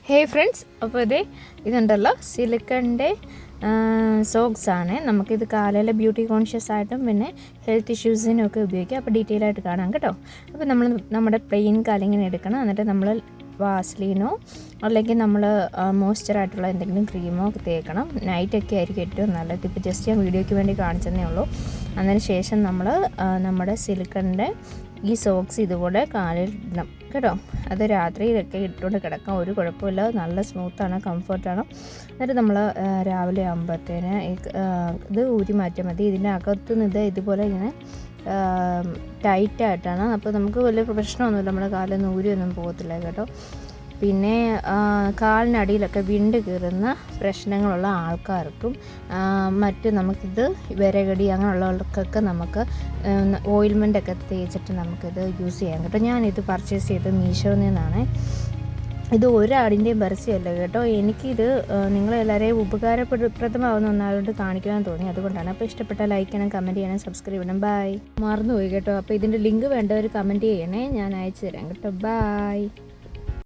ഹേ friends, അപ്പോൾ ഇതുണ്ടല്ലോ സിലിക്കണിൻ്റെ socks ആണ്. നമുക്കിത് കാലയിലെ ബ്യൂട്ടി കോൺഷ്യസ് ആയിട്ടും പിന്നെ ഹെൽത്ത് ഇഷ്യൂസിനും ഒക്കെ ഉപയോഗിക്കാം. അപ്പോൾ ഡീറ്റെയിൽ ആയിട്ട് കാണാം കേട്ടോ. അപ്പോൾ നമ്മുടെ പ്ലെയിൻ കാലിങ്ങനെ എടുക്കണം. എന്നിട്ട് നമ്മൾ വാസ്ലീനോ അല്ലെങ്കിൽ നമ്മൾ മോയ്സ്ചറായിട്ടുള്ള എന്തെങ്കിലും ക്രീമോ തേക്കണം. നൈറ്റൊക്കെ ആയിരിക്കും ഏറ്റവും നല്ലത്. ഇപ്പോൾ ജസ്റ്റ് ഞാൻ വീഡിയോയ്ക്ക് വേണ്ടി കാണിച്ചതേ ഉള്ളൂ. അതിന് ശേഷം നമ്മൾ നമ്മുടെ സിലിക്കണിൻ്റെ ഈ സോക്സ് ഇതുപോലെ കാലിൽ ഇടണം കേട്ടോ. അത് രാത്രിയിലൊക്കെ ഇട്ടുകൊണ്ട് കിടക്കാം, ഒരു കുഴപ്പമില്ല. നല്ല സ്മൂത്താണ്, കംഫർട്ടാണ്. എന്നിട്ട് നമ്മൾ രാവിലെ ആകുമ്പോഴത്തേന് ഇത് ഊരി മാറ്റിയാൽ മതി. ഇതിൻ്റെ അകത്ത് നിന്ന് ഇതുപോലെ ഇങ്ങനെ ടൈറ്റായിട്ടാണ്. അപ്പോൾ നമുക്ക് വലിയ പ്രശ്നമൊന്നുമില്ല, നമ്മുടെ കാലൊന്നും ഊരിയൊന്നും പോകത്തില്ല കേട്ടോ. പിന്നെ കാലിനടിയിലൊക്കെ വിണ്ട് കീറുന്ന പ്രശ്നങ്ങളുള്ള ആൾക്കാർക്കും മറ്റ് നമുക്കിത് വിരകടി അങ്ങനെയുള്ളവർക്കൊക്കെ നമുക്ക് ഓയിൽമെൻറ്റൊക്കെ തേച്ചിട്ട് നമുക്കിത് യൂസ് ചെയ്യാം കേട്ടോ. ഞാനിത് പർച്ചേസ് ചെയ്ത് മീഷോയിൽ നിന്നാണ്. ഇത് ഒരാടിൻ്റെയും പരസ്യമല്ല കേട്ടോ. എനിക്കിത് നിങ്ങളെല്ലാവരെയും ഉപകാരപ്രദമാവുന്ന ഒന്നാളോട് കാണിക്കാൻ തോന്നി, അതുകൊണ്ടാണ്. അപ്പോൾ ഇഷ്ടപ്പെട്ടാൽ ലൈക്ക് ചെയ്യണം, കമൻറ്റ് ചെയ്യണം, സബ്സ്ക്രൈബ് ചെയ്യണം. ബൈ. മറന്നുപോയി കേട്ടോ. അപ്പോൾ ഇതിൻ്റെ ലിങ്ക് വേണ്ടവർ കമൻറ്റ് ചെയ്യണേ, ഞാൻ അയച്ചു തരാം കേട്ടോ. ബൈ.